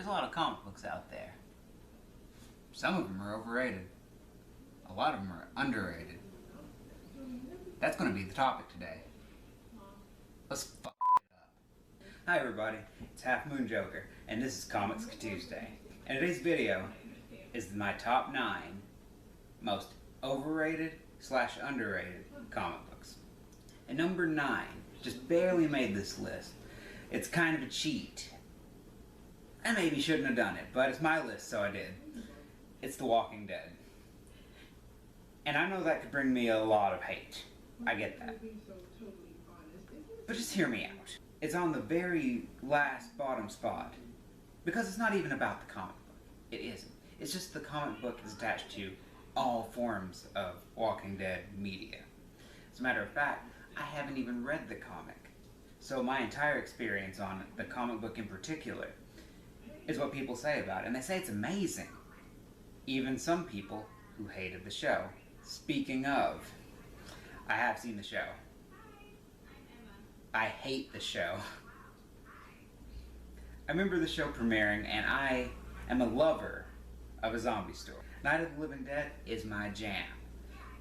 a lot of comic books out there. Some of them are overrated. A lot of them are underrated. That's going to be the topic today. Let's f*** it up. Hi everybody, it's Half Moon Joker, and this is Comics Tuesday. And today's video is my top 9 most overrated / underrated comic books. And number 9 just barely made this list. It's kind of a cheat. I maybe shouldn't have done it, but it's my list, so I did. It's The Walking Dead. And I know that could bring me a lot of hate. I get that. But just hear me out. It's on the very last bottom spot. Because it's not even about the comic book. It isn't. It's just the comic book is attached to all forms of Walking Dead media. As a matter of fact, I haven't even read the comic. So my entire experience on the comic book in particular is what people say about it. And they say it's amazing. Even some people who hated the show. Speaking of, I have seen the show. I hate the show. I remember the show premiering, and I am a lover of a zombie story. Night of the Living Dead is my jam.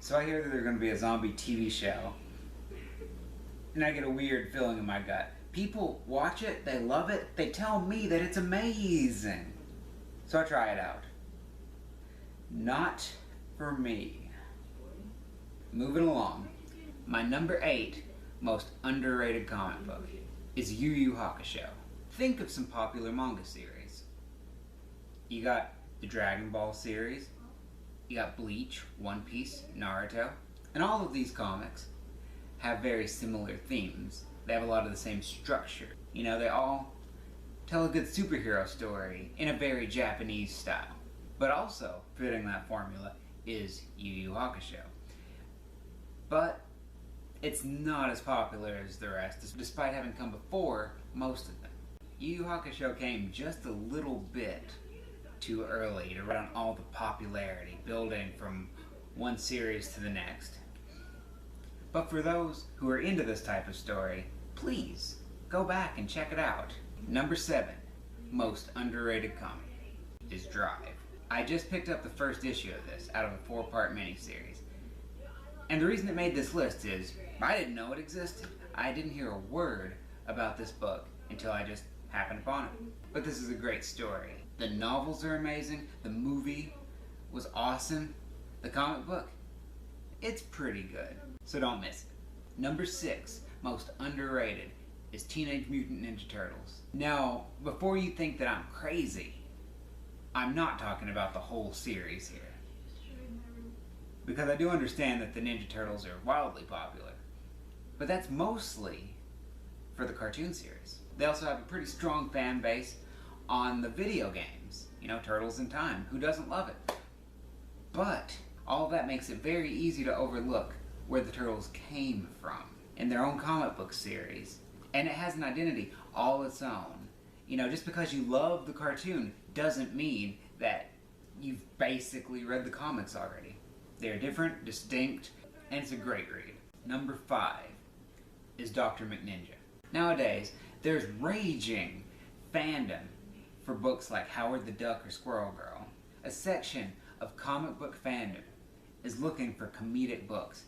So I hear that there's going to be a zombie TV show, and I get a weird feeling in my gut. People watch it, they love it, they tell me that it's amazing. So I try it out. Not for me. Moving along, my number 8 most underrated comic book is Yu Yu Hakusho. Think of some popular manga series. You got the Dragon Ball series, you got Bleach, One Piece, Naruto, and all of these comics have very similar themes. They have a lot of the same structure. You know, they all tell a good superhero story in a very Japanese style. But also, fitting that formula is Yu Yu Hakusho. But it's not as popular as the rest, despite having come before most of them. Yu Yu Hakusho came just a little bit too early to run all the popularity, building from one series to the next. But for those who are into this type of story, please go back and check it out. Number 7 most underrated comic is Drive. I just picked up the first issue of this out of a 4-part miniseries. And the reason it made this list is I didn't know it existed. I didn't hear a word about this book until I just happened upon it. But this is a great story. The novels are amazing. The movie was awesome. The comic book, it's pretty good. So don't miss it. Number 6 most underrated is Teenage Mutant Ninja Turtles. Now, before you think that I'm crazy, I'm not talking about the whole series here. Because I do understand that the Ninja Turtles are wildly popular. But that's mostly for the cartoon series. They also have a pretty strong fan base on the video games. You know, Turtles in Time. Who doesn't love it? But all of that makes it very easy to overlook where the Turtles came from in their own comic book series. And it has an identity all its own. You know, just because you love the cartoon doesn't mean that you've basically read the comics already. They're different, distinct, and it's a great read. Number 5 is Dr. McNinja. Nowadays, there's raging fandom for books like Howard the Duck or Squirrel Girl. A section of comic book fandom is looking for comedic books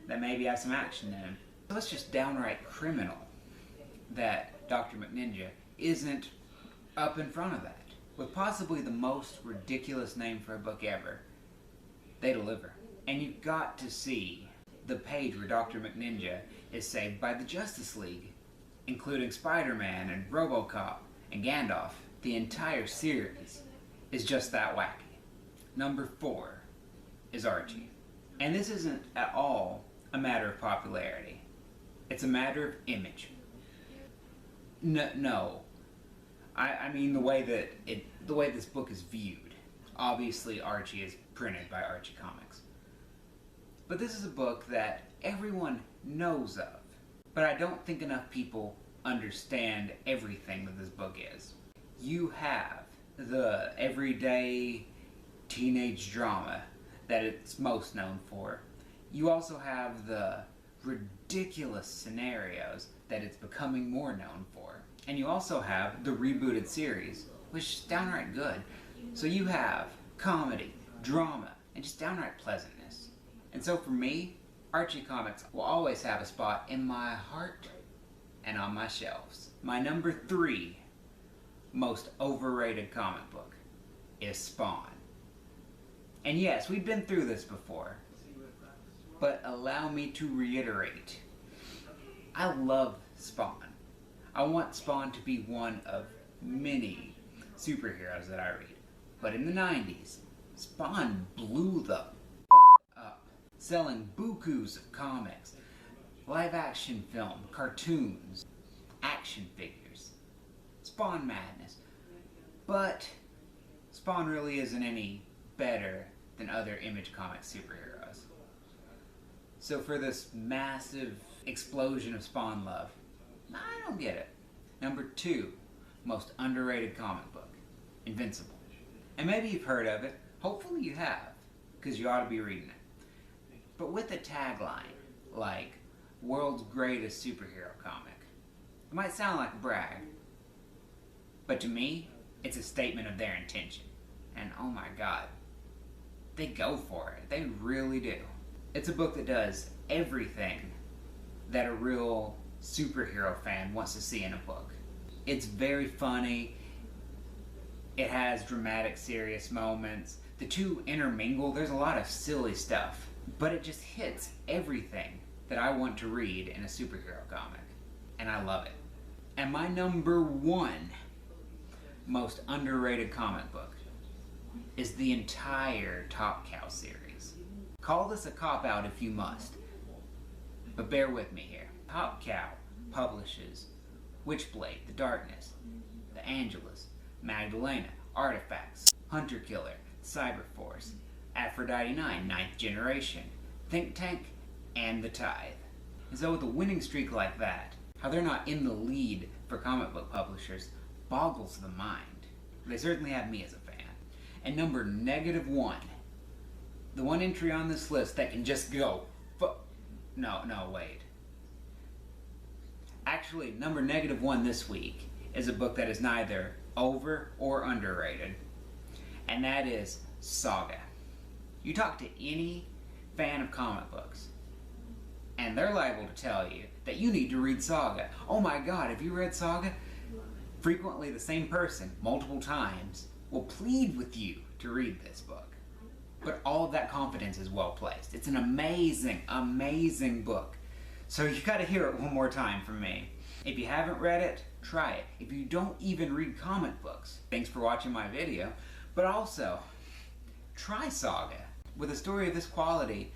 that maybe have some action in them. So it's just downright criminal that Dr. McNinja isn't up in front of that. With possibly the most ridiculous name for a book ever, they deliver. And you've got to see the page where Dr. McNinja is saved by the Justice League, including Spider-Man and RoboCop and Gandalf. The entire series is just that wacky. Number 4 is Archie. And this isn't at all a matter of popularity. It's a matter of image. No. I mean the way this book is viewed. Obviously, Archie is printed by Archie Comics. But this is a book that everyone knows of. But I don't think enough people understand everything that this book is. You have the everyday teenage drama that it's most known for. You also have the ridiculous scenarios that it's becoming more known for. And you also have the rebooted series was just downright good. So you have comedy, drama, and just downright pleasantness. And so for me, Archie Comics will always have a spot in my heart and on my shelves. My number 3 most overrated comic book is Spawn. And yes, we've been through this before, but allow me to reiterate, I love Spawn. I want Spawn to be one of many superheroes that I read. But in the 90s, Spawn blew the up, selling bukus of comics, live action film, cartoons, action figures, Spawn madness. But Spawn really isn't any better than other Image Comics superheroes. So for this massive explosion of Spawn love, I don't get it. Number 2 most underrated comic book, Invincible. And maybe you've heard of it, hopefully you have, because you ought to be reading it. But with a tagline like, world's greatest superhero comic, it might sound like a brag, but to me, it's a statement of their intention. And oh my god, they go for it. They really do. It's a book that does everything that a real superhero fan wants to see in a book. It's very funny. It has dramatic, serious moments. The two intermingle. There's a lot of silly stuff, but it just hits everything that I want to read in a superhero comic, and I love it. And my number 1 most underrated comic book is the entire Top Cow series. Call this a cop-out if you must, but bear with me here. Top Cow publishes Witchblade, The Darkness, The Angelus, Magdalena, Artifacts, Hunter Killer, Cyberforce, Aphrodite 9, Ninth Generation, Think Tank, and The Tithe. And so with a winning streak like that, how they're not in the lead for comic book publishers boggles the mind. They certainly have me as a fan. And number -1, the one entry on this list that can just go, no, wait. Actually, number -1 this week is a book that is neither over or underrated, and that is Saga. You talk to any fan of comic books, and they're liable to tell you that you need to read Saga. Oh my god, have you read Saga? Frequently the same person, multiple times, will plead with you to read this book. But all of that confidence is well placed. It's an amazing, amazing book. So you gotta hear it one more time from me. If you haven't read it, try it. If you don't even read comic books, thanks for watching my video, but also, try Saga. With a story of this quality,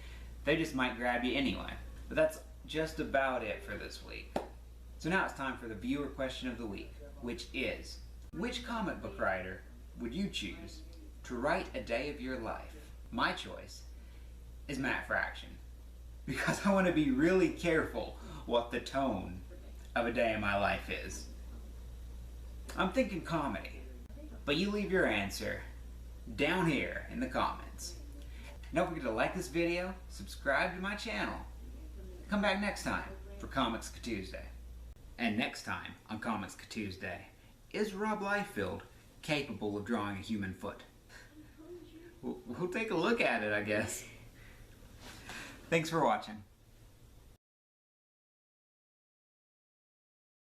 they just might grab you anyway. But that's just about it for this week. So now it's time for the viewer question of the week, which is, which comic book writer would you choose to write a day of your life? My choice is Matt Fraction, because I want to be really careful what the tone of a day in my life is. I'm thinking comedy, but you leave your answer down here in the comments. And don't forget to like this video, subscribe to my channel, come back next time for Comics Tuesday. And next time on Comics Tuesday, is Rob Liefeld capable of drawing a human foot? We'll take a look at it, I guess. Thanks for watching.